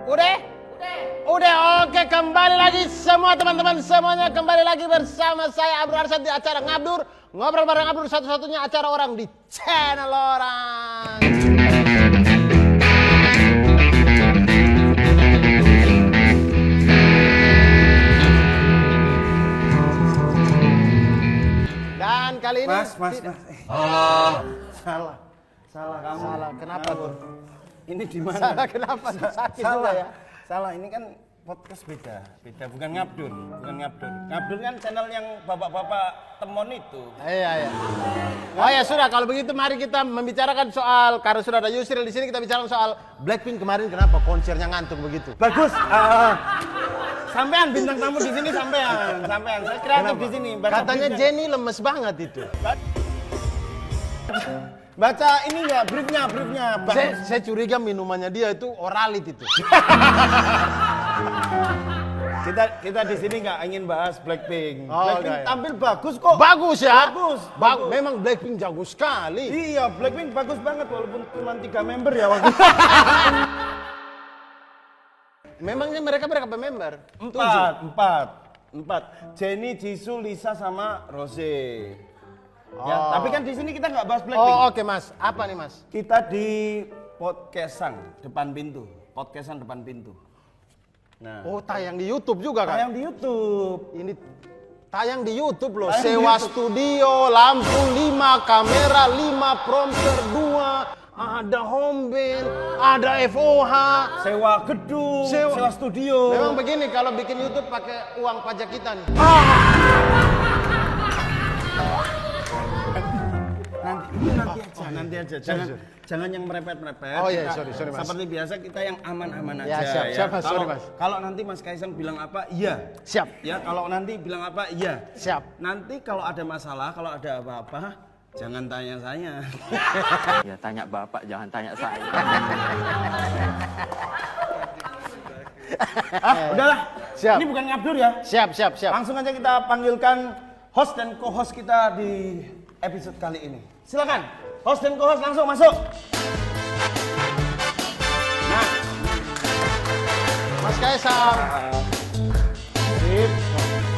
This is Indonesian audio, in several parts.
Udah? Udah, oke, kembali lagi semua teman-teman semuanya, kembali lagi bersama saya Abdur Arsyad di acara Ngabdur, ngobrol bareng Abdur, satu-satunya acara orang di channel orang. Dan kali ini Mas. Salah kamu. Salah, kenapa tuh? Ini di mana? Salah kenapa? Sakit juga ya? Salah, ini kan podcast beda, bukan Ngabdur. Ngabdur kan channel yang bapak-bapak temon itu. Iya. Oh ya sudah, kalau begitu mari kita membicarakan soal, karena sudah ada Yusril di sini, kita bicarakan soal Blackpink kemarin, kenapa konsernya ngantuk begitu? Bagus. Sampean bintang tamu di sini sampean. Saya kreatif di sini. Katanya Jenny lemes banget itu. Baca ini enggak briefnya. Saya curiga minumannya dia itu Oralit itu. Kita di sini nggak ingin bahas Blackpink. Oh, Blackpink okay. tampil bagus kok. Bagus ya? Bagus. Memang Blackpink jago sekali. Iya, Blackpink bagus banget walaupun cuma 3 member ya waktu itu. Memangnya mereka berapa member? 4. Jenny, Jisoo, Lisa sama Rose. Ya, tapi kan di sini kita nggak bahas Blackpink. Oh, oke Mas. Apa nih Mas? Kita di podcastan depan pintu. Nah, Oh, tayang di YouTube juga kan? tayang di YouTube. Ini tayang di YouTube loh. Tayang di Sewa YouTube. studio, lampu 5, kamera 5, prompter 2, ada home band, ada FOH. Sewa gedung, sewa studio. Memang begini kalau bikin YouTube pakai uang pajak kita nih. Nanti aja. Jangan yang merepet-merepet. Oh iya, Kita- sorry, Mas. Seperti biasa kita yang aman-aman Ya, aja. siap, Mas. Sorry, Kalau- Mas. Kalau nanti Mas Kaisang bilang apa, iya. Siap. Ya, kalau nanti bilang apa, iya. Siap. Nanti kalau ada masalah, kalau ada apa-apa, jangan tanya saya. Ya tanya bapak, jangan tanya saya. Udahlah. Siap. Ini bukan ngabdur ya. Siap. Langsung aja kita panggilkan host dan co-host kita di episode kali ini. Silakan, host dan co-host langsung masuk. Nah, Mas Kaisang. sip.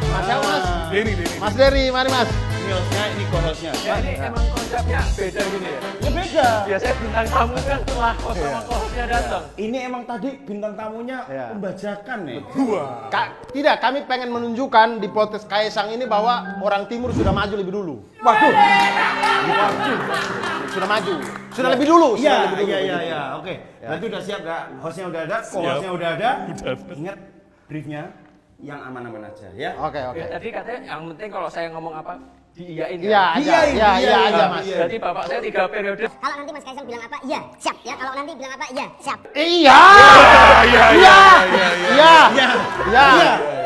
Mas siapa Mas? Denny. Mas Dery, mari Mas. Ini hostnya, ini co-hostnya. Ya ini emang konsepnya beda gini ya. Ya beda. Biasanya bintang tamu kan setelah host sama co-hostnya datang. Ini emang tadi bintang tamunya Iya. pembajakan nih. Tidak, kami pengen menunjukkan di podcast Kaisang ini bahwa orang timur sudah maju lebih dulu. Waduh. Sudah maju. Sudah lebih dulu. Iya. Oke. Berarti udah siap gak? Hostnya udah ada, co-hostnya udah ada. Ingat briefnya yang aman-aman aja ya. Oke. Ya, tadi katanya yang penting kalau saya ngomong apa diiyain Iya ya. aja Mas. Iya. Jadi bapak saya 3 periode. Kalau nanti Mas Kaisang bilang apa, iya, siap ya. Kalau nanti bilang apa, iya, siap. Iya.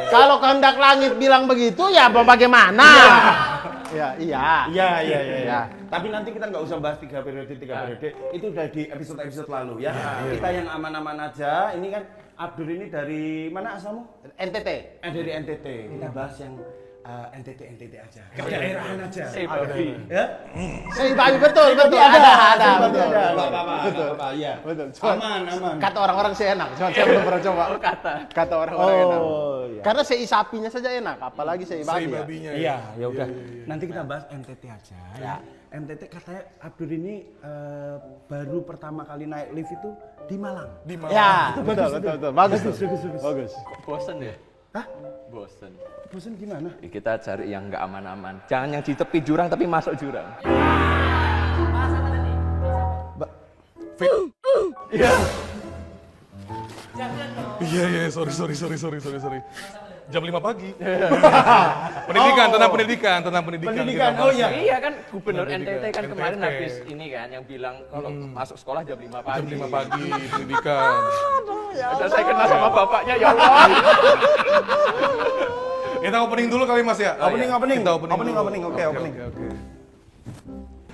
Kalau kehendak langit bilang begitu ya bagaimana? Iya. Tapi nanti kita nggak usah bahas 3 periode. Itu udah di episode lalu ya. Kita yang aman-aman aja. Ini kan Abdur ini dari mana asalmu? NTT. Dari NTT. Kita bahas yang NTT aja. Kedaerahan aja. Say baby. Ya? Babi betul. Ada. Betul. Apa-apa. Iya. Betul. Aman. Kata orang-orang sih enak, cuma saya belum pernah coba. Oh, Kata orang-orang enak. iya. Karena sei sapinya saja enak, apalagi sei babi. Ya. babinya. Iya, ya udah. Nanti kita bahas NTT aja ya. NTT katanya Abdur ini baru pertama kali naik lift itu di Malang. Di mana? Ya, Itu betul. Bagus. Bagus. Bosen ya? Hah? Bosen. Bosan gimana? Kita cari yang nggak aman-aman. Jangan yang di tepi jurang tapi masuk jurang. Iya, sorry. Jam 5 pagi. Pendidikan, tentang pendidikan. Oh iya. Iya kan gubernur Pendidikan. NTT kan kemarin NTT. habis ini kan yang bilang kalau masuk sekolah jam 5 pagi. Jam 5 pagi, pendidikan. Dan saya kenal sama bapaknya ya Allah. Kita opening dulu kali Mas ya? Opening. Kita opening. Oke, opening.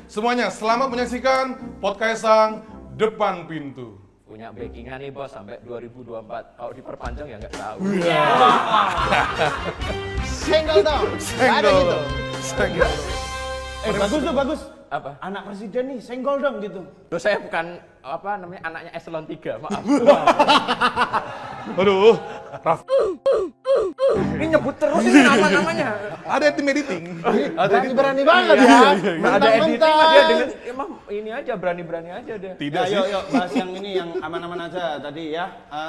Semuanya, selamat menyaksikan podcast Kaisang Depan Pintu. Punya backingan nih bos sampai 2024. Kalau diperpanjang ya nggak tahu. Senggol dong. Nggak ada gitu. Senggol. Bagus. Apa? Anak presiden nih, senggol dong gitu. Loh saya bukan anaknya eselon 3, maaf. Aduh, Raf, Ini nyebut terus ini nama-namanya. ada tim editing. Berani banget ya. Nggak ada editing, dia dengan emang ini aja berani-berani aja dia. Tidak Ya, sih. yuk bahas yang ini yang aman-aman aja tadi ya.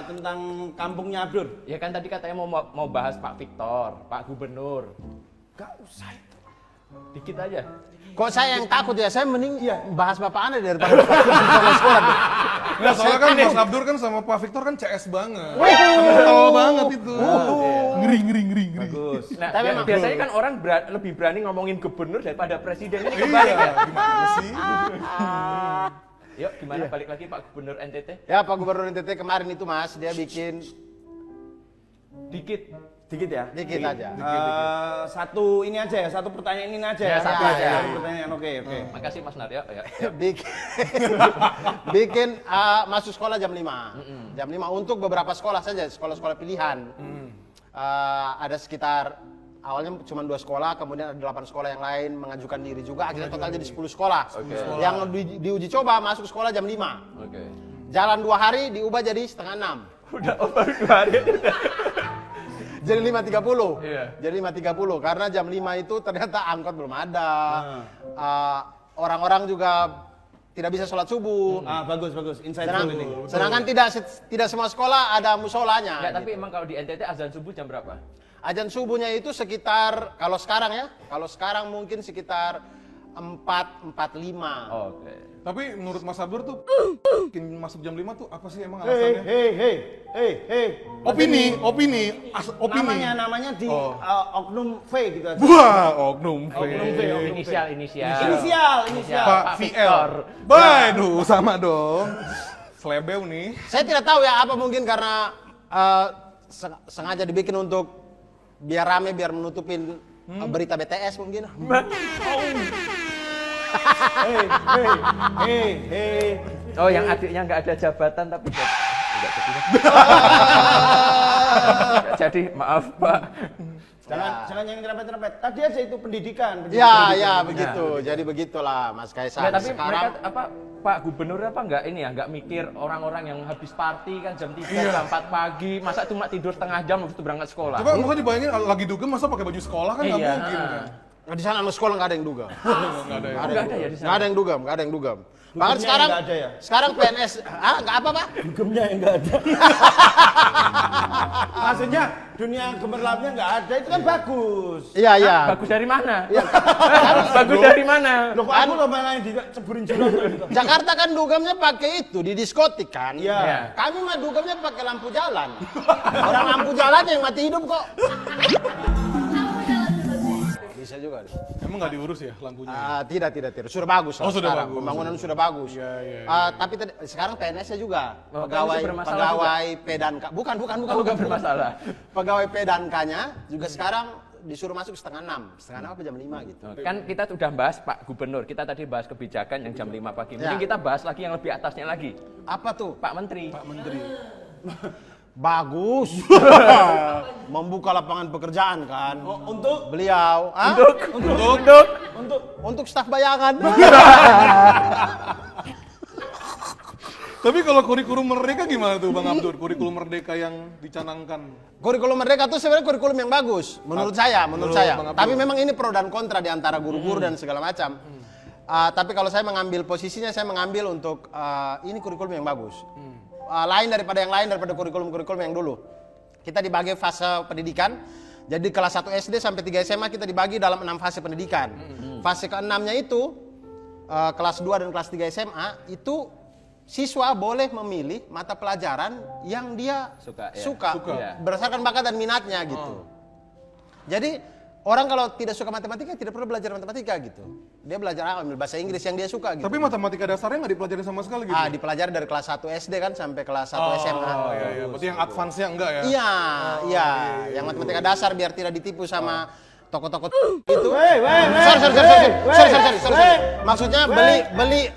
Tentang kampungnya Abdur. Ya kan tadi katanya mau bahas Pak Victor, Pak Gubernur. Gak usah itu. Dikit aja. Kok saya yang takut ya? Saya mending bahas bapak Anda daripada Bapak sekolah. Nggak, soalnya kan Mas Abdur kan sama Pak Victor kan CS banget. Kental banget itu. Ngeri. Bagus. Nah, Tapi emang- biasanya kan orang lebih berani ngomongin gubernur daripada presiden. Ini kebalik ya. Gimana sih? Yuk, gimana balik lagi Pak Gubernur NTT? Ya Pak Gubernur NTT kemarin itu Mas, dia bikin Dikit ya. dikit aja. Satu ini aja ya, satu pertanyaan ini aja Ya, satu aja. Satu pertanyaan, oke. Makasih Mas Naryo. Ya. bikin masuk sekolah jam 5. Jam 5 untuk beberapa sekolah saja, sekolah-sekolah pilihan. Ada sekitar awalnya cuma 2 sekolah, kemudian ada 8 sekolah yang lain mengajukan diri juga, akhirnya total jadi 10 sekolah. Yang diuji coba masuk sekolah jam 5. Oke. Jalan 2 hari diubah jadi setengah 6. Udah baru 2 hari. Jadi 5.30. Iya. Jadi 5.30 karena jam 5 itu ternyata angkot belum ada. Orang-orang juga tidak bisa sholat subuh. Bagus. Insightful ini. Sedangkan tidak semua sekolah ada musolanya. Enggak, tapi emang kalau di NTT azan subuh jam berapa? Azan subuhnya itu sekitar kalau sekarang mungkin sekitar 4.45. Oke. Tapi menurut Mas Abdur tuh bikin masuk jam 5 tuh apa sih emang Hei. alasannya? Opini. Namanya di oknum V gitu aja. Wah, oknum. Oknum V. Inisial. Inisial. Pak Victor. Waduh, sama dong. Selebeu nih. Saya tidak tahu ya apa mungkin karena sengaja dibikin untuk biar rame biar menutupin berita BTS mungkin. Hei. Oh, yang adiknya nggak ada jabatan tapi nggak jadi maaf Pak. Jangan yang nyerempet-nyerempet. Tadi aja itu pendidikan. Ya begitu. Jadi begitulah Mas Kaisang. Nggak, tapi Sekarang mereka Pak Gubernur nggak ini ya, nggak mikir orang-orang yang habis party kan jam 3, jam 4 pagi, masa cuma tidur setengah jam habis itu berangkat sekolah. Coba masa dibayangin lagi dugem masa pakai baju sekolah kan nggak Iya. mungkin kan. di sana anak sekolah nggak ada yang duga. Nggak ada ya. Nggak ada ya di sana. Nggak ada yang dugam. Bahkan Dugamnya sekarang nggak ada ya? sekarang PNS nggak apa Pak? Dugemnya yang nggak ada. Maksudnya dunia gemerlapnya nggak ada, itu kan bagus. Iya. Bagus dari mana? Bagus dari mana? Loh kok aku loh malah yang diceburin jurang gitu. Jakarta kan dugamnya pakai itu di diskotik kan. Iya. Kami mah dugamnya pakai lampu jalan. Orang lampu jalan yang mati hidup kok. Bisa juga. Emang nggak diurus ya lampunya? Tidak. Sudah bagus. Oh, lah sudah sekarang. bagus. Pembangunan sudah bagus. Iya. Tapi sekarang PNS-nya juga. Oh, Pegawai PNS bermasalah Pedanka. Bukan. Bukan bermasalah. Pegawai Pedankanya juga sekarang disuruh masuk setengah 6 apa jam 5 gitu. Kan kita sudah bahas Pak Gubernur, kita tadi bahas kebijakan yang jam 5 pagi. Mungkin Ya. kita bahas lagi yang lebih atasnya lagi. Apa tuh? Pak Menteri. Bagus. Membuka lapangan pekerjaan kan. Untuk Beliau. Untuk staf bayangan. Tapi kalau kurikulum merdeka gimana tuh Bang Abdur? Kurikulum merdeka yang dicanangkan. Kurikulum Merdeka itu sebenarnya kurikulum yang bagus menurut saya. Bang Abdul. Tapi memang ini pro dan kontra di antara guru-guru dan segala macam. Tapi kalau saya mengambil posisinya, saya mengambil untuk ini kurikulum yang bagus. Lain daripada kurikulum-kurikulum yang dulu. Kita dibagi fase pendidikan. Jadi kelas 1 SD sampai 3 SMA kita dibagi dalam 6 fase pendidikan. Fase ke-6-nya itu kelas 2 dan kelas 3 SMA itu siswa boleh memilih mata pelajaran yang dia suka. Iya. Berdasarkan bakat dan minatnya gitu. Jadi orang kalau tidak suka matematika tidak perlu belajar matematika gitu. Dia belajar ambil bahasa Inggris yang dia suka gitu. Tapi matematika dasarnya nggak dipelajari sama sekali gitu? Dipelajari dari kelas 1 SD kan sampai kelas 1 SMA. Oh iya. Berarti yang advance-nya enggak ya? Iya. Yang matematika dasar biar tidak ditipu sama toko-toko itu. Sorry. Maksudnya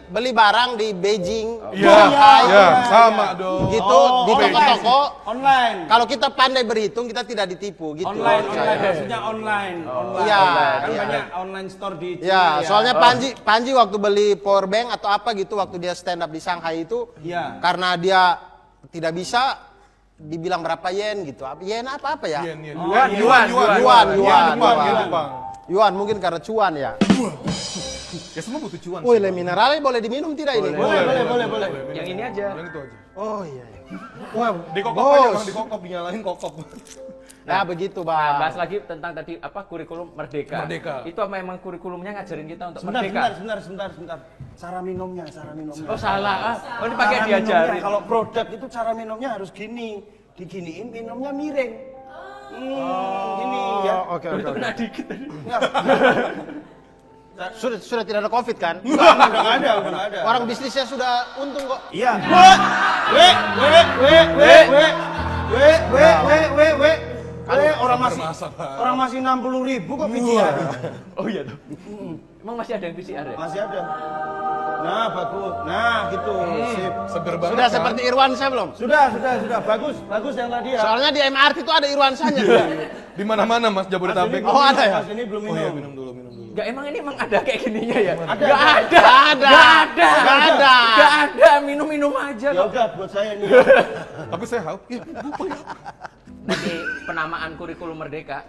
beli barang di Beijing, Shanghai, Sama dong. gitu di toko-toko. online. Kalau kita pandai berhitung kita tidak ditipu gitu. Online, maksudnya online. Iya, Kan iya. banyak online store di Cina Ya, soalnya Panji waktu beli power bank atau apa gitu waktu dia stand up di Shanghai itu, Iya. karena dia tidak bisa dibilang berapa yen gitu. Yen apa ya? Yen. Yuan mungkin karena cuan ya. Ya semua butuh cuan. Woi, le mineralnya boleh diminum tidak ini? Boleh. Yang ini aja. Yang itu aja. Oh iya. Wah, dikokop aja Bang, dikokop, dinyalain kokop. Nah, begitu, Nah, Bang. bahas lagi tentang tadi kurikulum Merdeka. Itu apa memang kurikulumnya ngajarin kita untuk merdeka? Sebentar. Cara minumnya. Oh salah. Oh ini pakai Cara diajarin. minumnya, kalau produk itu cara minumnya harus gini. Diginiin minumnya miring. Gini ya. Oke. Kena dikit. Sudah tidak ada Covid kan? Udah ada. Orang bisnisnya sudah untung kok. Iya. Orang masih 60.000 kok PCR. Oh iya tuh. Emang masih ada yang PCR ya? Masih ada. Nah, bagus. Nah, gitu. Sip. Seger banget. Sudah kan? seperti Irwansyah belum? Sudah. Bagus yang tadi ya. Soalnya di MRT itu ada Irwansyahnya. Di mana-mana Mas Jabodetabek. Oh, ada ya? Mas ini belum Oh iya, minum. minum dulu. Enggak, emang ini emang ada kayak gininya ya? Ada. Enggak ada. Minum-minum aja Ya kok. udah buat saya nih. Tapi saya haus. Iya, lupa ya. Tadi penamaan kurikulum Merdeka.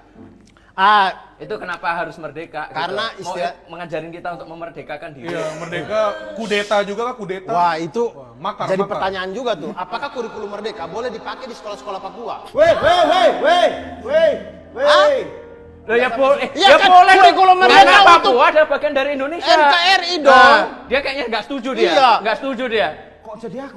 Itu kenapa harus merdeka? Karena gitu. Mau mengajarin kita untuk memerdekakan diri. Iya, merdeka, kudeta juga lah, kudeta. Wah, itu makar, jadi makar. pertanyaan juga tuh. Apakah kurikulum Merdeka boleh dipakai di sekolah-sekolah Papua? Weh. Loh ya boleh. Iya kan, kurikulum Merdeka Karena untuk Papua adalah bagian dari Indonesia. NKRI dong. Nah, dia kayaknya nggak setuju dia. Iya. Nggak setuju dia. Kok jadi aku?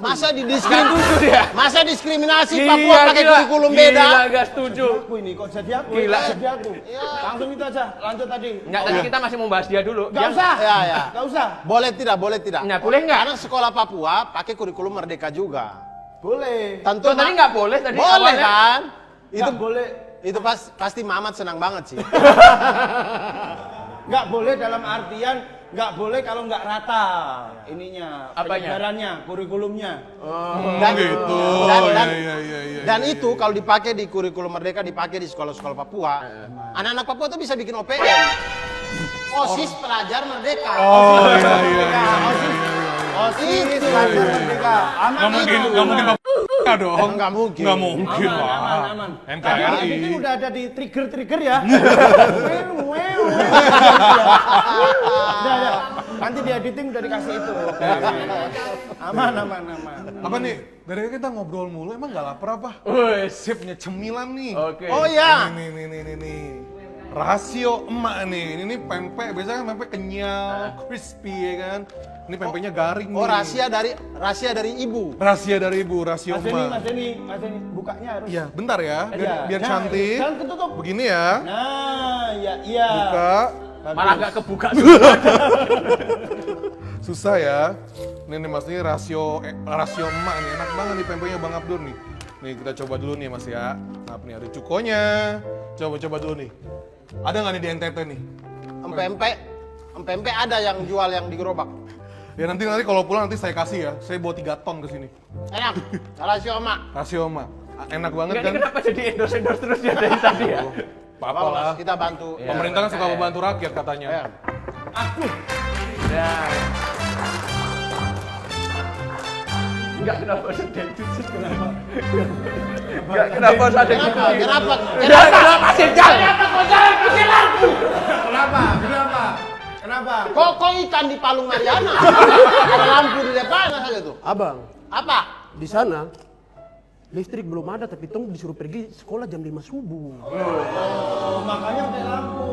Masa diskriminasi Papua pakai kurikulum Gila, beda? nggak setuju. Aku ini kok jadi aku? Gila. Jadi aku. Langsung itu aja. Lanjut tadi. Nggak, tadi kita masih membahas dia dulu. Enggak usah. Ya. Enggak usah. Boleh tidak? Nah, boleh nggak? Karena sekolah Papua pakai kurikulum Merdeka juga. Boleh. Tentu Tuh, tadi nggak boleh tadi boleh awalnya. kan? Itu boleh. Itu pasti Mamat senang banget sih. Nggak boleh dalam artian nggak boleh kalau nggak rata ininya, Apanya? penyebarannya, kurikulumnya. Dan, gitu. Iya. dan itu kalau dipakai di kurikulum Merdeka, dipakai di sekolah-sekolah Papua, anak-anak Papua tuh bisa bikin OPM. OSIS pelajar Merdeka. Oh iya. OSIS Pelajar merdeka. Aman Nggak mungkin Bapak dong. Nggak mungkin. Nggak mungkin, aman. Wah. NKRI. Ini udah ada di trigger ya. Udah. Nanti di editing udah dikasih itu. Oke. Aman. Apa nih? Dari kita ngobrol mulu, emang nggak lapar apa? Wes. Sipnya cemilan nih. Oke. Oh iya. Nih. Rasio emak nih. Ini nih pempek, biasanya kan pempek kenyal, crispy ya kan. Ini pempeknya garing nih. Oh, rahasia dari ibu. Rahasia dari ibu, rasio emak. Mas Denny, bukanya harus. Iya, bentar ya, Iya. biar Nah, cantik. jangan ketutup. Begini ya. Nah, iya. Buka. Malah nggak kebuka. Susah ya. Ini Mas, ini rasio emak nih. Enak banget nih pempeknya Bang Abdur nih. Nih kita coba dulu nih Mas ya. Nah, nih ada cukonya. Coba dulu nih. Ada nggak nih di NTT nih? Empempe ada yang jual yang di gerobak. Ya nanti kalau pulang nanti saya kasih ya. Saya bawa 3 ton ke sini. Enak. Rasio emak. Rasio emak. Enak banget Enggak, kan? ini kenapa jadi endorse terus dia dari tadi ya? Apa lah. Kita bantu. Pemerintah kan suka membantu rakyat katanya. Ya. Ya. Enggak, kenapa sedang cuci? Kenapa? Enggak, kenapa ada gitu? Kenapa sih jalan? Kenapa? Kok ikan di Palung Mariana? Ada lampu di depan saja tuh. Abang, Apa? di sana listrik belum ada tapi tong disuruh pergi sekolah jam 5 subuh. Oh, makanya pakai lampu.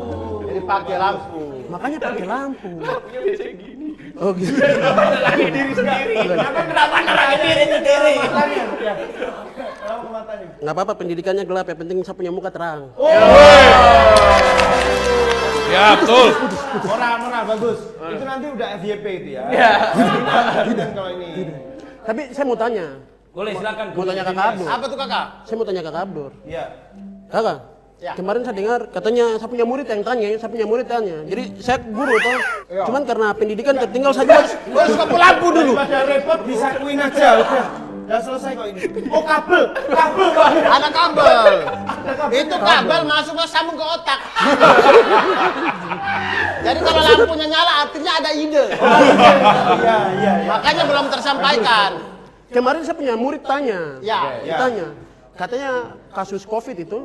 Jadi pakai lampu. Makanya pakai lampu. Lampunya biasanya gini. Oh gitu. Lagi diri sendiri. Kenapa lagi diri sendiri? Ya. Lampu matanya. Nggak apa-apa pendidikannya gelap, yang penting saya punya muka terang. Ya, betul. Murah, bagus. Itu nanti udah FYP itu ya. Iya. Dan kalau ini. Tapi saya mau tanya, Boleh silakan. mau tanya kakak Abdur. Apa tuh kakak? Saya mau tanya kakak Abdur. Iya. Kakak, Ya. kemarin saya dengar katanya saya punya murid yang tanya, Jadi saya guru toh. Cuman karena pendidikan tertinggal saja. Gue suka lampu dulu. Daripada repot disakuin aja udah. Udah selesai kok ini. Oh, kabel. Ada kabel. Itu kabel masuknya sambung ke otak. Jadi kalau lampunya nyala artinya ada ide. Iya. Makanya belum tersampaikan. Kemarin saya punya murid tanya. Ya. Tanya, katanya kasus COVID itu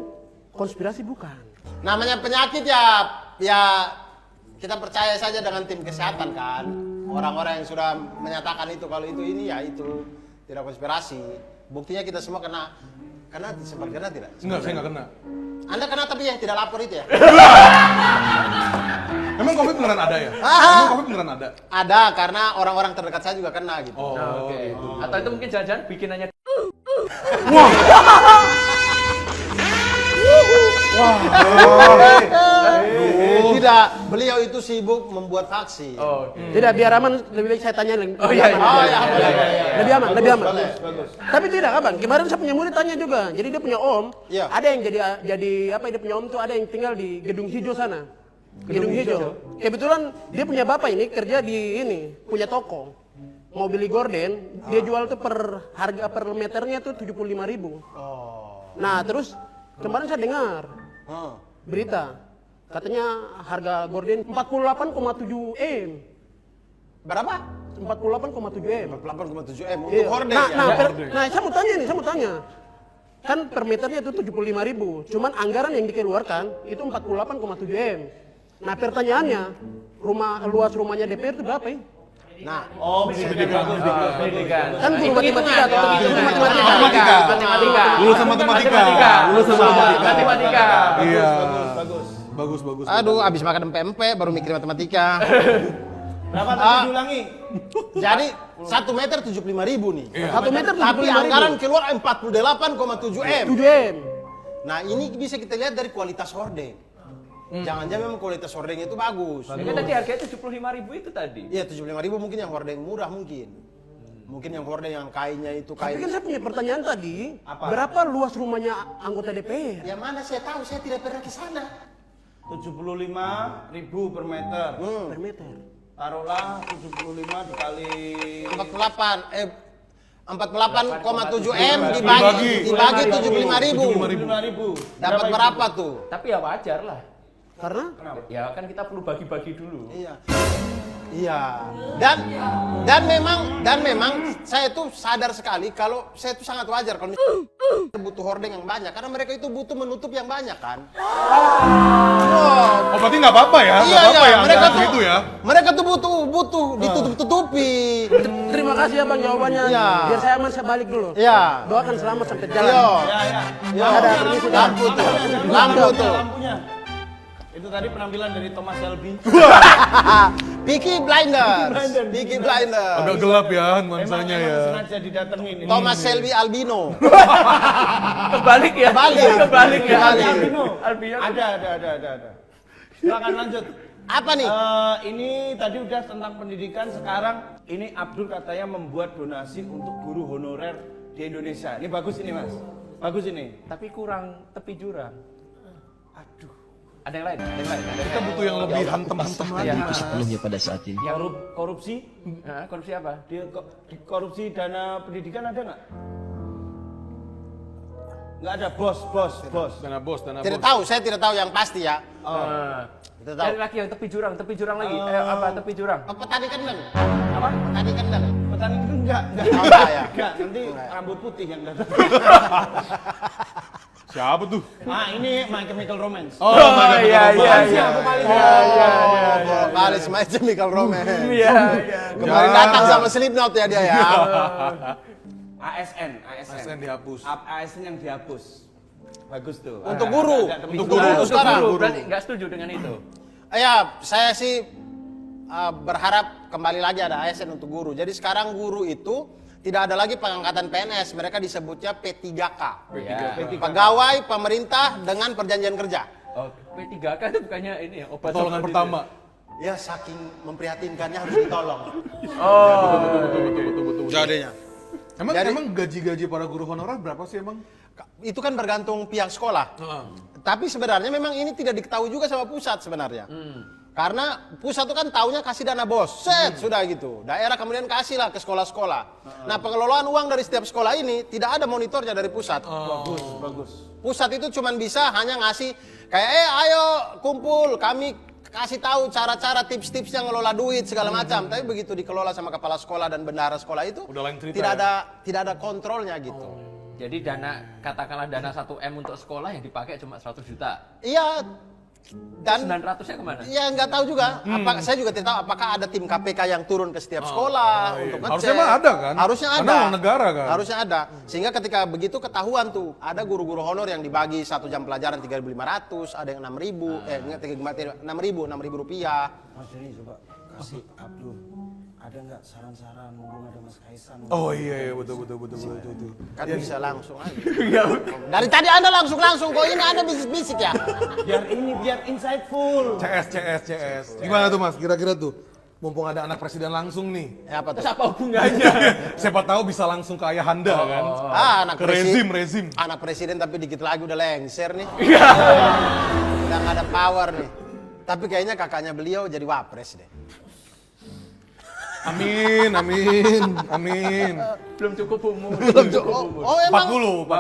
konspirasi bukan. Namanya penyakit ya kita percaya saja dengan tim kesehatan kan. Orang-orang yang sudah menyatakan itu kalau itu ini ya itu tidak konspirasi. Buktinya kita semua kena sempat kena tidak? Enggak, saya nggak kena. Anda kena tapi ya tidak lapor itu ya? Emang COVID beneran ada ya? Ah. Emang COVID beneran ada? Ada karena orang-orang terdekat saya juga kena gitu. Oh, Oke. Atau itu mungkin jangan-jangan bikinannya Tidak, beliau itu sibuk membuat vaksin. Tidak, biar aman lebih baik saya tanya lagi. Oh iya. Lebih aman, lebih aman. Bagus. Tapi tidak, Abang. Kemarin saya punya murid tanya juga. Jadi dia punya om, Iya. ada yang jadi apa dia punya om tuh ada yang tinggal di Gedung Hijau sana. Gedung Hijau. Kebetulan dia punya bapak ini kerja di ini, punya toko. Mau beli gorden, dia jual tuh harga per meternya tuh 75.000. Nah, terus kemarin saya dengar berita katanya harga gorden 48,7 M. Berapa? 48,7 M. 8,7 M untuk Iya. horden Nah, ya. nah, saya mau tanya. Kan per meternya itu 75.000. Cuman anggaran yang dikeluarkan itu 48,7 M. Nah, pertanyaannya, luas rumahnya DPR itu berapa ya? Nah, pendidikan. Kan guru matematika atau Matematika. Lulusan matematika. Lulusan Matematika. Iya. Bagus. aduh, abis makan empe-empe baru mikir matematika. Berapa tadi diulangi? Jadi 1 meter 75.000 nih. 1 meter Tapi 75.000. anggaran keluar 48,7 M. 7 M. Nah, ini bisa kita lihat dari kualitas hordeng. Jangan-jangan memang kualitas hordeng itu bagus. Ya kan tadi harganya 75.000 itu tadi. Iya, 75.000 mungkin yang hordeng murah mungkin. Mungkin yang hordeng yang kainnya itu Tapi kan kain. saya punya pertanyaan tadi, Apa? berapa luas rumahnya anggota DPR? Yang mana saya tahu, saya tidak pernah ke sana. 75.000 per meter. Per meter. Taruhlah 75 dikali 48,7 M dibagi 75.000. 75.000. Dapat berapa tuh? Tapi ya wajar lah. Karena Ya kan kita perlu bagi-bagi dulu. Iya. Iya. Dan memang saya tuh sadar sekali kalau saya tuh sangat wajar kalau butuh hordeng yang banyak karena mereka itu butuh menutup yang banyak kan. Oh, berarti nggak apa-apa ya? Iya, Nggak apa-apa iya. ya? Mereka Anggaran tuh segitu ya? Mereka tuh butuh ditutup-tutupi. terima kasih ya Bang jawabannya. Iya. Biar saya aman, saya balik dulu. Iya. Doakan selamat sampai jalan. Yo. Ya. Ada permisi dah. Lampu tuh. Lampu tuh. Lampunya. Itu tadi penampilan dari Thomas Shelby. Peaky Blinders. Peaky Blinders. Agak gelap ya nuansanya ya. Emang sengaja didatengin ini. Thomas Shelby Albino. Kebalik ya. Kebalik. Kebalik ya. Albino. Albino. Ada. Silakan lanjut. Apa nih? Ini tadi udah tentang pendidikan, sekarang ini Abdul katanya membuat donasi untuk guru honorer di Indonesia. Ini bagus ini Mas. Bagus ini. Tapi kurang tepi jurang. Aduh. Ada yang lain? Kita butuh yang lebih hantem-hantem lagi. Iya. Sepenuhnya pada saat ini. Yang Korupsi? Hah, korupsi apa? Di korupsi dana pendidikan ada nggak? Nggak ada, bos. Dana bos. Tidak tahu, saya tidak tahu yang pasti ya. Tidak tahu. Cari lagi yang tepi jurang lagi. Apa tepi jurang? Petani kendeng. Apa? Petani kendeng. Petani itu enggak. Enggak ya. Enggak, nanti rambut putih yang datang. Siapa tuh? Ah, ini My Chemical Romance. Oh, iya. Vokalis My Chemical Romance. Iya. Kemarin datang sama Slipknot ya dia ya. ASN dihapus. ASN yang dihapus. Bagus tuh. Untuk guru. Ada tepi Untuk jurang. guru sekarang. Berarti nggak setuju dengan itu? Ya, saya sih berharap kembali lagi ada ASN untuk guru. Jadi sekarang guru itu tidak ada lagi pengangkatan PNS, mereka disebutnya P3K. Pegawai pemerintah dengan perjanjian kerja. Oh, P3K itu bukannya ini ya, obat Pertolongan pertama. Ya saking memprihatinkannya harus ditolong. Betul. Jadinya. Jadi- Emang gaji-gaji para guru honorer berapa sih emang? Itu kan bergantung pihak sekolah. Tapi sebenarnya memang ini tidak diketahui juga sama pusat sebenarnya. Karena pusat itu kan taunya kasih dana bos, sudah gitu. Daerah kemudian kasihlah ke sekolah-sekolah. Nah, pengelolaan uang dari setiap sekolah ini tidak ada monitornya dari pusat. Bagus. Pusat itu cuma bisa hanya ngasih kayak ayo kumpul, kami kasih tahu cara-cara tips-tipsnya ngelola duit segala macam. Tapi begitu dikelola sama kepala sekolah dan bendahara sekolah itu Udah lain cerita tidak ada kontrolnya gitu. Jadi katakanlah dana 1M untuk sekolah yang dipakai cuma 100 juta. Iya. Dan 900-nya kemana? ya nggak tahu juga. Saya juga tidak tahu apakah ada tim KPK yang turun ke setiap sekolah untuk ngecek. Harusnya mah ada kan? Harusnya ada. Karena uang negara kan? Harusnya ada. Sehingga ketika begitu ketahuan tuh, ada guru-guru honor yang dibagi 1 jam pelajaran 3.500, ada yang 6.000, 6.000 rupiah. Mas Denny coba kasih Abdul. Ada nggak saran-saran mumpung ada Mas Kaisang? Oh iya betul. Kan bisa langsung aja. Dari tadi Anda langsung kok ini Anda bisik-bisik ya. Biar insightful. CS. Gimana tuh Mas? Kira-kira tuh. Mumpung ada anak presiden langsung nih. Ya, apa tuh? Terus apa hubungannya? Siapa tahu bisa langsung ke ayahanda kan? Anak Ke rezim. Anak presiden tapi dikit lagi udah lengser nih. Iya. Udah nggak ada power nih. Tapi kayaknya kakaknya beliau jadi wapres deh. Amin. Belum cukup umur. Oh emang? 40.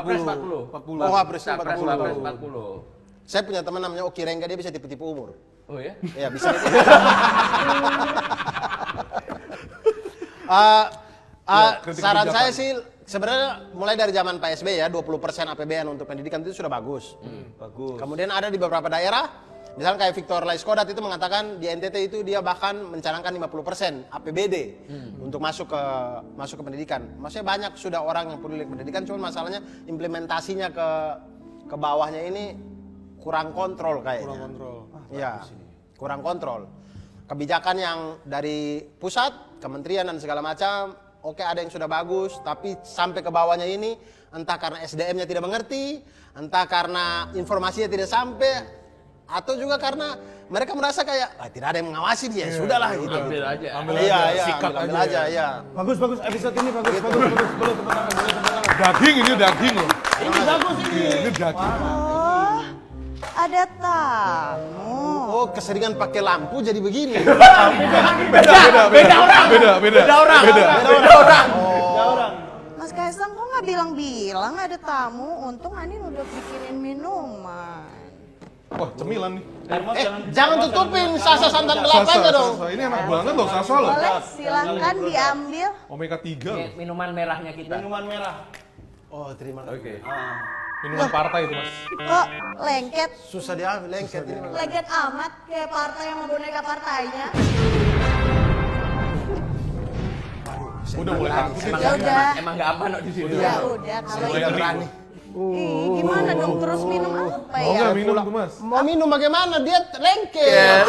Oh wapres 40. 40. Saya punya teman namanya Oki Rengga, dia bisa tipu-tipu umur. Oh ya? Ya bisa. Saran saya sih sebenarnya mulai dari zaman Pak SBY ya 20% APBN untuk pendidikan itu sudah bagus. Bagus. Kemudian ada di beberapa daerah, misalnya kayak Victor Laiskodat itu mengatakan di NTT itu dia bahkan mencanangkan 50% APBD untuk masuk ke pendidikan. Maksudnya banyak sudah orang yang peduli pendidikan, cuma masalahnya implementasinya ke bawahnya ini kurang kontrol kayaknya. Iya, kurang kontrol. Kebijakan yang dari pusat, kementerian dan segala macam, oke ada yang sudah bagus, tapi sampai ke bawahnya ini entah karena SDM-nya tidak mengerti, entah karena informasinya tidak sampai, atau juga karena mereka merasa kayak tidak ada yang mengawasi dia, sudahlah gitu. Ambil aja. Iya, sikat ambil aja ya. Bagus episode ini bagus. Boleh tepuk tangan. Daging ini daging loh. Ini bagus ini. Ini daging. Oh, ada tamu. Oh, keseringan pakai lampu jadi begini. Beda orang. Mas Kaisang kok nggak bilang-bilang ada tamu? Untung Anin udah bikinin minuman. Wah, cemilan nih. Jangan tutupin sasa santan belakangnya dong. Sasa. Ini enak banget loh, Sasa loh. Boleh, silakan diambil. Omega 3 loh. Minuman merahnya kita. Minuman merah. Oh, terima kasih. Oke. Minuman partai itu Mas. Kok lengket? Susah diambil lengket ini. Lengket amat kayak partai yang mau boneka partainya. Udah mulai takut. Ya udah. Emang nggak apa di sini. Ya udah kalau Mulai itu. berani. Ih, gimana dong terus minum apa Mau ya? nggak minum tuh Mas? Mau minum bagaimana? Dia lengket.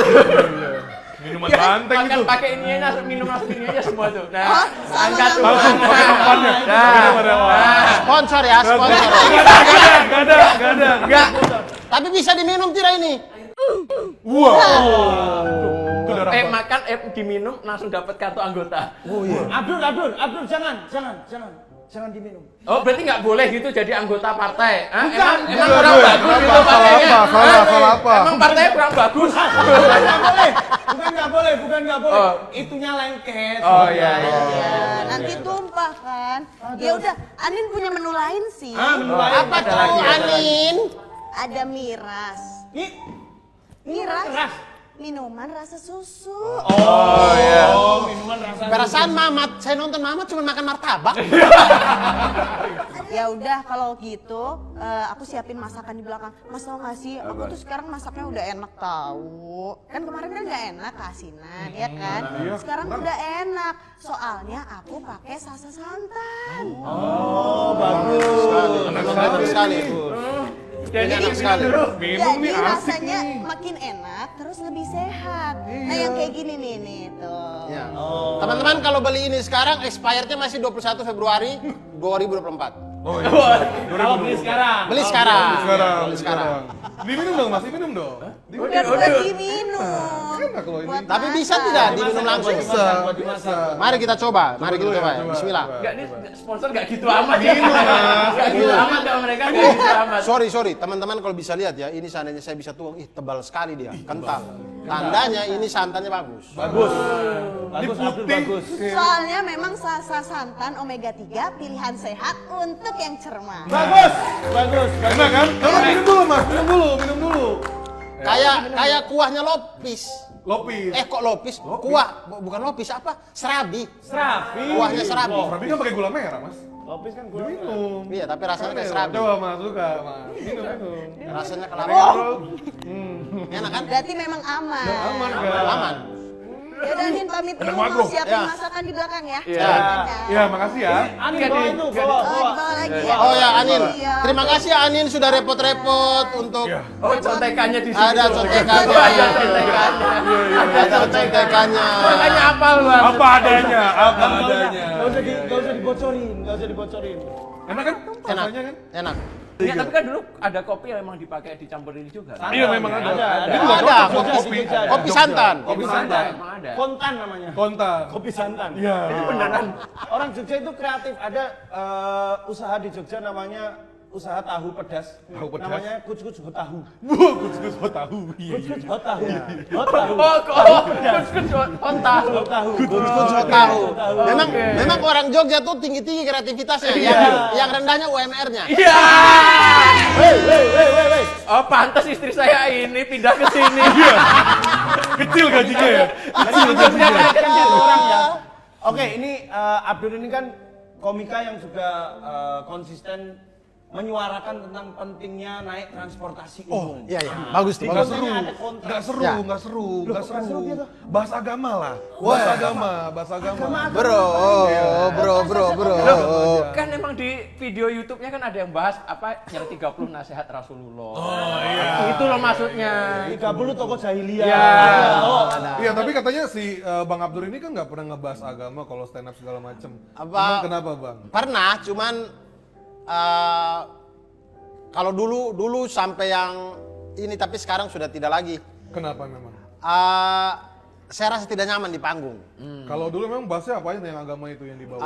Minuman banteng itu. Pakai ini aja, minum langsung ini aja semua tuh. Nah, Oh, angkat tuh. Langsung pakai depannya. Sponsor ya, sponsor. Gak ada. Enggak. Tapi bisa diminum tidak ini? Wow. Itu darah apa? Makan, diminum langsung dapat kartu anggota. Abdul jangan diminum. Oh, berarti nggak boleh gitu jadi anggota partai? Hah? Bukan. Emang kurang bagus gitu Salah partainya? apa? Emang partainya kurang bagus? Bukan nggak boleh. Oh. Itunya lengket. Oh iya. Ya, nanti tumpah kan. Ya udah, Anin punya menu lain sih. Menu lain. Apa tuh, Anin? Ada miras. Ini Miras. Minuman rasa susu. minuman rasa. Perasaan Mamat, saya nonton Mamat cuma makan martabak. Ya udah kalau gitu, aku siapin masakan di belakang. Mas tau gak sih, aku tuh sekarang masaknya udah enak tahu. Kan kemarin kan nggak enak asinan, ya kan? Sekarang udah enak. Soalnya aku pakai sasa santan. Oh, bagus. Bagus sekali. Jadi Enak sekali. Minum Jadi nih asik rasanya nih. makin enak, terus lebih sehat. Nah yang kayak gini nih tuh. Ya. Teman-teman kalau beli ini sekarang expirednya masih 21 Februari 2024. Oh iya. Kalau beli sekarang. Beli sekarang. Beli sekarang. Diminum dong, Mas, minum dong. Udah buat diminum. Enak loh ini. Buat Tapi bisa makan. tidak diminum langsung? Bisa. Mari kita coba. Mari kita dulu ya, coba. coba. Bismillah. Enggak, ini sponsor nggak gitu amat ya. Nggak gitu amat sama mereka, nggak gitu amat. Sorry, teman-teman kalau bisa lihat ya, ini seandainya saya bisa tuang, tebal sekali dia, kental. Tandanya ini santannya bagus. Bagus Abdul bagus. Soalnya memang sasa santan omega 3 pilihan sehat untuk yang cermat. Bagus. Enak kan? Coba minum dulu Mas, minum dulu. Kayak kuahnya lopis. Lopis. Kok lopis? Kuah, bukan lopis apa? Serabi. Serabi. Kuahnya serabi. Tapi kan pakai gula merah, Mas. Lopis kan gula. Minum. Iya, tapi rasanya kayak serabi. Coba Mas, suka Mas. Minum. Rasanya kelapa. Enak kan? Berarti memang aman. Aman kan? Aman. Yaudah Nin pamit dulu, Enak mau siapin Ya. masakan di belakang ya. Iya. Iya, makasih ya. Anin bawa itu, bawa. Dibawa lagi ya. Oh ya Anin, Iya. terima kasih Anin sudah repot-repot untuk Iya. Oh, contekannya di sini. ada contekannya. Ada contekannya. Ada contekannya. Makanya apal Bang. Apa adanya, apa adanya. Gak usah dibocorin, gak usah dibocorin. Enak kan? Enak, Rasanya kan? enak. Ya, tapi kan dulu ada kopi yang memang dipakai dicampurin juga. Iya, memang ada. Ada. Ada, Kopi. kopi santan. Kopi Emang santan. Emang ada. Kontan namanya. Kontan. Kopi santan. Iya. Beneran. Orang Jogja itu kreatif. Ada usaha di Jogja namanya usaha tahu pedas. Tahu pedas. Namanya kuc-kuc hot tahu. Kus-kus hot tahu. Iya. Kuc-kuc hot tahu. Hot tahu. Oh, kus-kus kontak. Hot tahu. Kucuk tahu. Memang orang Jogja tuh tinggi-tinggi kreativitasnya. Yang rendahnya UMR-nya. Iya. Wey. Oh, pantas istri saya ini pindah ke sini. Kecil gajinya ya. Kecil gajinya orang ya. Oke, ini Abdur ini kan komika yang juga konsisten menyuarakan tentang pentingnya naik transportasi umum. Iya, bagus tuh. Di Bagus. kontennya ada kontra. Nggak seru, Ya. nggak seru, nggak kok nggak seru seru. gitu? Bahas agama lah. Bahas agama. Bro. Kan emang di video YouTube-nya kan ada yang bahas apa yang 30 nasihat Rasulullah. Oh iya. Itu loh maksudnya. 30 toko jahiliyah. Ya. Iya, tapi katanya si Bang Abdur ini kan nggak pernah ngebahas agama kalau stand up segala macem. Apa- Emang kenapa Bang? Pernah, cuman kalau dulu sampai yang ini, tapi sekarang sudah tidak lagi. Kenapa memang? Saya rasa tidak nyaman di panggung. Kalau dulu memang bahasnya apa aja yang agama itu yang dibawa?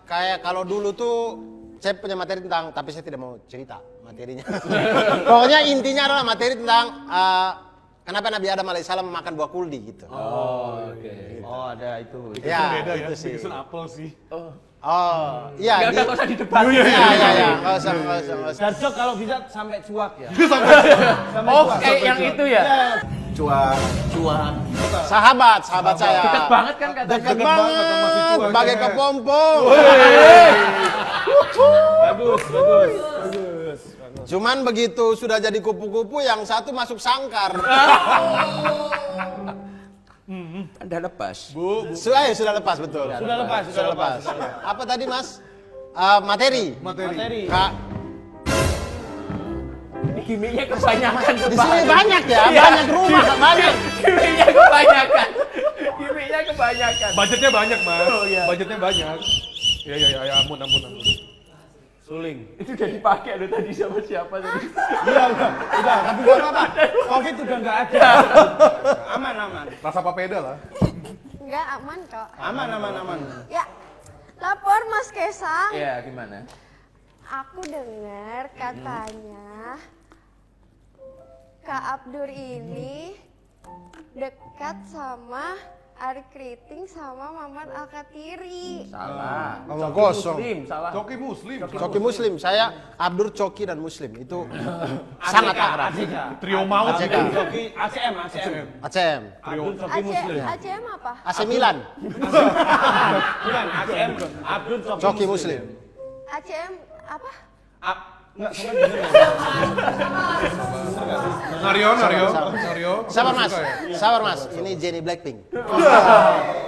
Kayak kalau dulu tuh saya punya materi tentang, tapi saya tidak mau cerita materinya. Pokoknya intinya adalah materi tentang kenapa Nabi Adam alaihissalam memakan buah kuldi gitu. Oh, oke. Oh, ada itu. Ya, beda ya, itu sih. bikin apel sih. Oh, iya. Enggak usah didebat. Iya. Nggak usah. Darjok kalau bisa sampai cuak ya. Oh, kayak yang itu ya. Sahabat saya. Dekat banget kan katanya. Dekat Dekat banget sama si banget, cuaknya. bagai kepompong. Bagus. Cuman begitu sudah jadi kupu-kupu, yang satu masuk sangkar. Anda lepas. Sudah lepas, betul. Sudah lepas. Apa tadi Mas? Materi. Materi. Kak, Gimiknya kebanyakan. di sini banyak ya, banyak rumah, banyak. Gimiknya kebanyakan. Gimiknya kebanyakan. Budgetnya banyak Mas. Oh, iya. Budgetnya banyak. Iya, ampun. Suling. Itu udah dipakai loh tadi sama siapa tadi. Iya, udah. Tapi gak apa-apa. Covid udah nggak ada. Aman. Rasa papeda lah. Enggak aman kok. Aman. Ya, lapor Mas Kesang. Iya, gimana? Aku dengar katanya Kak Abdur ini dekat sama Ari Kriting sama Mamat Alkatiri. Salah. Ngomong Coki kosong. Muslim, salah. Coki Muslim. Coki Muslim, saya Abdur Coki dan Muslim itu sangat akrab. Trio maut. ACK. Coki ACM. ACM, Abdul Coki Muslim. ACM apa? AC Milan, Bukan ACM. Abdul Coki Muslim. ACM apa? Enggak, sampai bener ya. Nario. Sabar mas, ini Jennie Blackpink.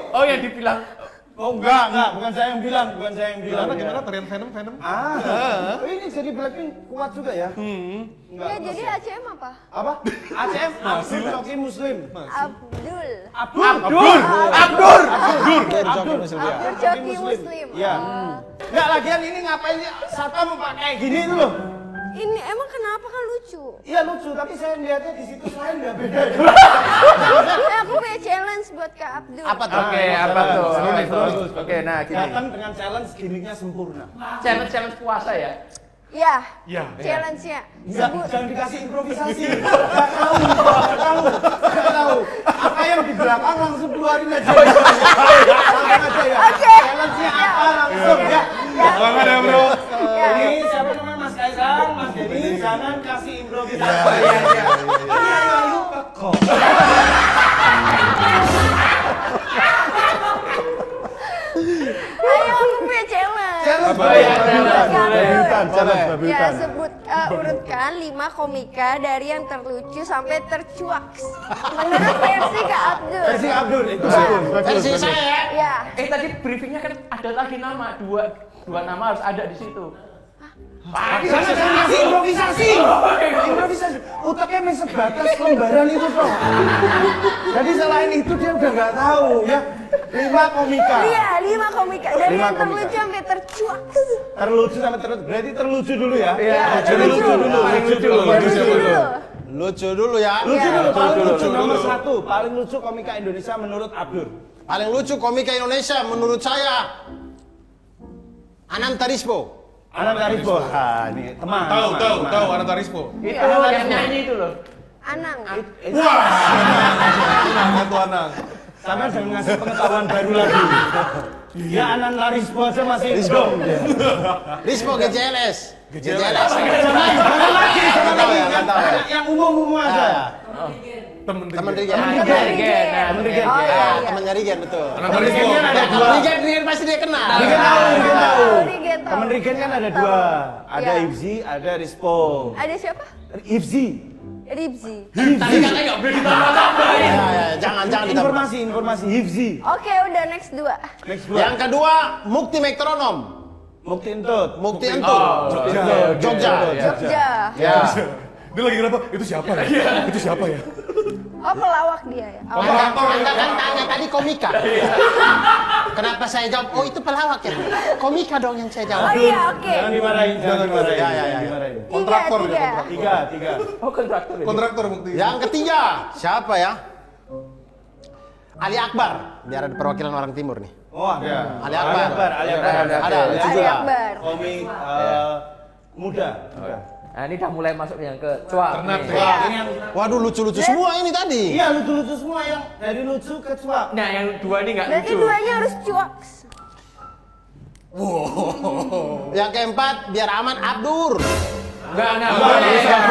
Oh, yang dibilang Oh enggak, bukan saya yang bilang. Gimana tarian Venom? Oh, ini jadi Blackpink kuat juga ya? Ya jadi ACM apa? Apa? ACM Abdul Coki Muslim. Abdul. Abdur Coki Muslim ya. Abdul Coki Muslim. Iya. Enggak, lagian ini ngapain sih satpam mau pakai gini itu loh. Ini emang kenapa kan lucu? Iya lucu, tapi saya lihatnya di situ saya nggak beda. Aku punya challenge buat Kak Abdul. Apa tuh? Oke, apa tuh? Bagus. Oke, nah gini. Datang dengan challenge gimmicknya sempurna. Challenge puasa ya? Ya. Ya. Challenge-nya. Jangan dikasih improvisasi. Nggak tahu. Apa yang di belakang langsung keluarin aja. Langsung aja ya. Oke. Challenge-nya apa langsung ya. Selamat ya bro. Ini siapa namanya Mas Kaisang, Mas Denny, jangan kasih improvisasi. Ini yang lupa kok. Babiutan, challenge Ya, babiutan. urutkan 5 komika dari yang terlucu sampai tercuak. Menurut versi Kak Abdul. Versi Abdul itu Versi saya. Ya. Tadi briefingnya kan ada lagi nama, dua nama harus ada di situ. Jangan improvisasi. Improvisasi. Otaknya main sebatas lembaran itu toh. Jadi selain itu dia udah nggak tahu ya. 5 komika. Iya, 5 komika dari 5 yang komika. terlucu sampai tercuak. Terlucu sama terlucu. Berarti terlucu dulu ya. Iya, Lucu dulu. Lucu dulu ya. Lucu dulu. Paling lucu dulu. nomor 1. Paling lucu komika Indonesia menurut Abdur. Paling lucu komika Indonesia menurut saya Ananta Rispo. Anak Aribo. Ah, ini teman. Tahu Ananta Rispo. Itu yang nyanyi itu loh. Anang. Itu Anang. Sama jangan ngasih pengetahuan baru lagi. Ya Anan Larispo aja masih dong dia. Rispo GJLS. Jangan lagi. Yang umum-umum aja. Temen Temen Rigen. Temen Rigen. Oh iya, iya. Temennya Rigen betul. Ananta Rispo. Ya, kalau Rigen pasti dia kenal. Rigen tahu. Rigen tahu. Temen Rigen kan ada 2. Ada Iya. Ifzi, ada Rispo. Ada siapa? Ifzi. Ribzi. Tadi katanya nggak boleh ditambah-tambahin. Ya, jangan ditambah. Informasi Ifzi. Oke, udah next 2. Next Yang kedua Mukti Metronom. Mukti Entut. Mukti Entut. Jogja. Jogja. Ya. Dia lagi kenapa? Itu siapa ya? Itu siapa ya? Oh, pelawak dia ya. Oh. Anda kan tanya tadi komika. Kenapa saya jawab? Oh itu pelawak ya. Komika dong yang saya Oh jawab. iya, oke. Jangan dimarahin. Jangan dimarahin. Ya. Dimarahin. Kontraktor dia, Tiga. kontraktor. 3. Oh, kontraktor ya? Kontraktor bukti. Yang ketiga siapa ya? Ali Akbar. Biar ada perwakilan orang timur nih. Oh, ada. Ali Akbar. Ali Akbar. Ada. Lucu Ali juga. Akbar. Komik muda. Nah, ini udah mulai masuk yang ke cuak. Ternak, nih. Wah, ini yang Waduh lucu-lucu semua ini tadi. iya lucu-lucu semua yang dari lucu ke cuak. Nah, yang 2 ini nggak Berarti lucu. duanya harus cuak. Yang keempat biar aman Abdur. Nggak boleh. Nggak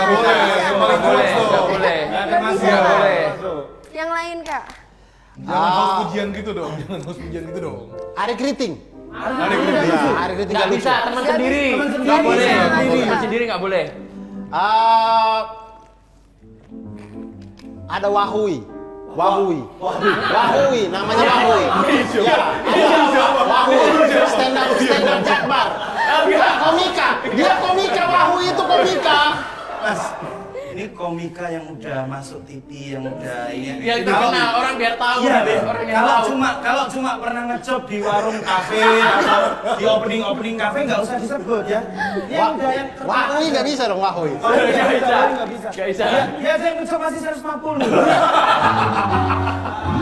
boleh. Nggak boleh. Nggak boleh. Yang lain, Kak. Jangan haus pujian gitu dong. Jangan haus pujian gitu dong. Ari Kriting. Ada gitu. Ari Kriting Nggak nggak bisa, lucu. teman sendiri. Nggak boleh. Teman sendiri nggak boleh. Ada Wahui. Wahui, namanya Wahui. Ya, Wahui. Stand up Jakbar. Dia komika, Wahui itu komika. Mas, ini komika yang udah masuk TV, yang udah ini. Yang terkenal, orang biar tahu. Iya, Orang yang tahu. kalau cuma pernah ngejob di warung kafe atau di opening kafe nggak usah disebut ya. Dia udah yang Wahui nggak bisa dong Wahui. nggak bisa. Nggak bisa. Ya saya ngejob masih 150.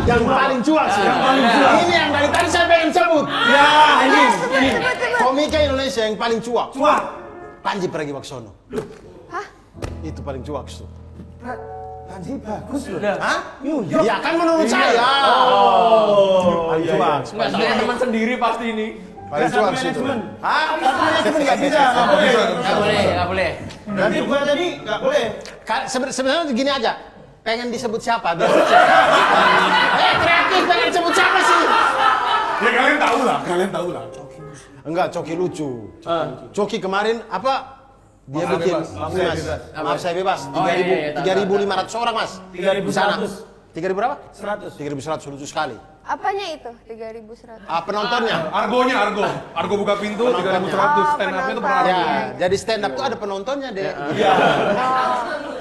Yang paling cuak sih. Ini yang dari tadi saya pengen sebut. Ya, ini Komika Indonesia yang paling cuak. cuak. Panji Pragiwaksono. Hah? Itu paling cuak tuh. Panji bagus loh. Hah? New York. Ya kan menurut saya. Paling iya. cuak. Nggak sama teman sendiri pasti ini. Paling cuak sih itu. Hah? Nggak bisa, nggak boleh. Nggak boleh. Berarti gua tadi nggak boleh. Sebenarnya gini aja. Pengen disebut siapa? Biar kreatif pengen disebut siapa sih? Ya kalian tahu lah. Enggak, Coki lucu. Coki kemarin apa? Dia Maaf bikin bebas. Maaf saya bebas. Oh, iya, 3.500 orang mas. 3.100. 3.000 berapa? 100. 3.100 lucu sekali. Apanya itu? 3.100. Penontonnya. Argonya Argo buka pintu 3.100 stand up-nya itu per hari. Ya, jadi stand up tuh ada penontonnya deh. Iya.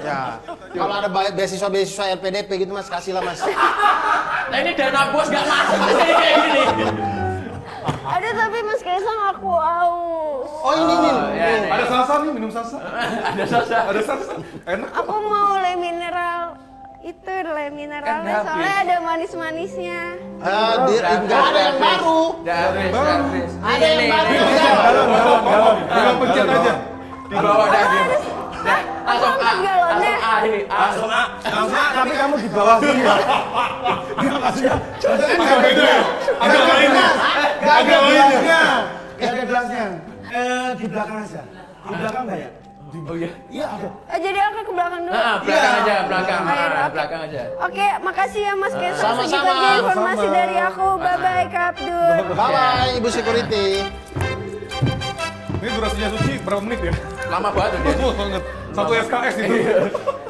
Ya. Kalau ada beasiswa LPDP gitu mas, kasih lah mas. Nah, ini dana bos nggak masuk kayak gini. Ada tapi Mas Kaisang aku aus. Oh ini. Ada salsa nih, minum salsa. Ada salsa. Enak. Aku mau le mineral. Itu le mineralnya Kan soalnya ada manis-manisnya. Enggak ada yang baru. Ada yang baru. Tinggal pencet aja. Di bawah dah dia. Aku angkat galonnya. A ini. Langsung A, tapi kamu di bawah sini. Agak beda ya. Agak lain ya. Gak ada gelasnya. Gak ada gelasnya. Di belakang aja. Di belakang nggak ya? Oh iya. Iya. Jadi aku ke belakang dulu. Nah, belakang aja, belakang. Ayo, oke. Belakang aja. Oke, makasih ya Mas Kesa. Sama-sama. Segitu aja informasi dari aku. Bye-bye Kak Abdur. Bye-bye, Ibu Security. Ini durasinya Suci berapa menit ya? Lama banget dia. Lama banget. Satu SKS itu.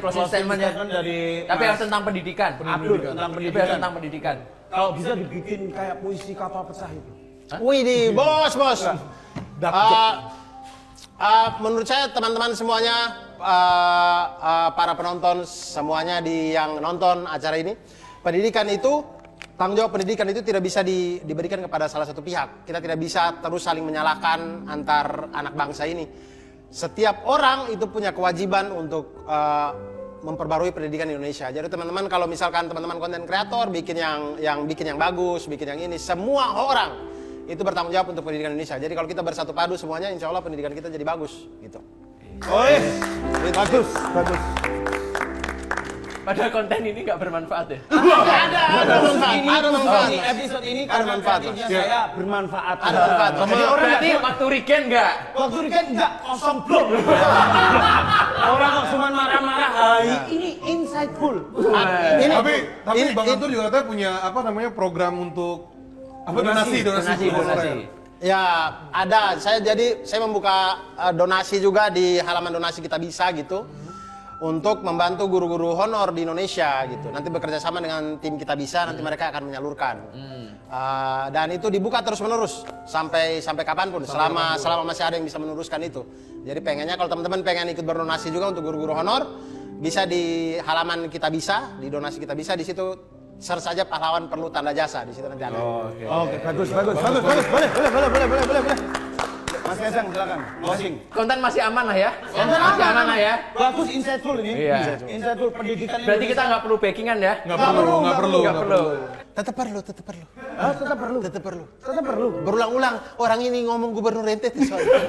Closing statementnya. dari Tapi yang tentang pendidikan. Abdur tentang Tapi pendidikan. yang tentang pendidikan. Kalau bisa dibikin kayak puisi kapal pecah itu. Wih di bos. Dark Menurut saya teman-teman semuanya, para penonton semuanya yang nonton acara ini, pendidikan itu, tanggung jawab pendidikan itu tidak bisa diberikan kepada salah satu pihak. Kita tidak bisa terus saling menyalahkan antar anak bangsa ini. Setiap orang itu punya kewajiban untuk memperbarui pendidikan di Indonesia. Jadi teman-teman, kalau misalkan teman-teman konten kreator bikin yang bagus, bikin yang ini, semua orang itu bertanggung jawab untuk pendidikan Indonesia. Jadi kalau kita bersatu padu semuanya, insya Allah pendidikan kita jadi bagus gitu. Oh iya. Bagus. Padahal konten ini nggak bermanfaat ya? Ada manfaat. Di episode ini Ada manfaat, Mas. saya bermanfaat. Ada manfaat. Jadi orang Berarti waktu weekend nggak? waktu ini kan nggak kosong blok. Orang kok cuma marah-marah. Ini insightful. Tapi Bang Abdur juga katanya punya apa namanya program untuk apa donasi. Ya ada. Saya membuka donasi juga di halaman donasi Kita Bisa gitu. Untuk membantu guru-guru honor di Indonesia gitu. Nanti bekerja sama dengan tim Kita Bisa, nanti mereka akan menyalurkan. Dan itu dibuka terus-menerus sampai kapanpun, selama masih ada yang bisa meneruskan itu. Jadi pengennya kalau teman-teman pengen ikut berdonasi juga untuk guru-guru honor, bisa di halaman Kita Bisa, di donasi Kita Bisa, di situ search saja pahlawan perlu tanda jasa, di situ nanti ada. Oke, bagus. Boleh. Mas Kaisang, silakan. Closing. Konten masih aman lah ya? Masih aman lah ya? Bagus, insightful ini. Iya. Insightful pendidikan. Berarti kita nggak perlu backingan ya? Nggak perlu. Tetap perlu. Berulang-ulang orang ini ngomong gubernur NTT soalnya.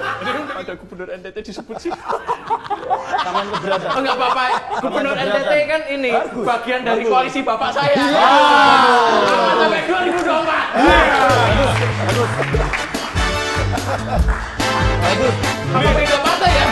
Ada gubernur NTT disebut sih. Tangan keberatan. Oh nggak apa-apa, gubernur NTT kan ini bagian dari koalisi bapak saya. Sampai 2024. Apa beda partai ya?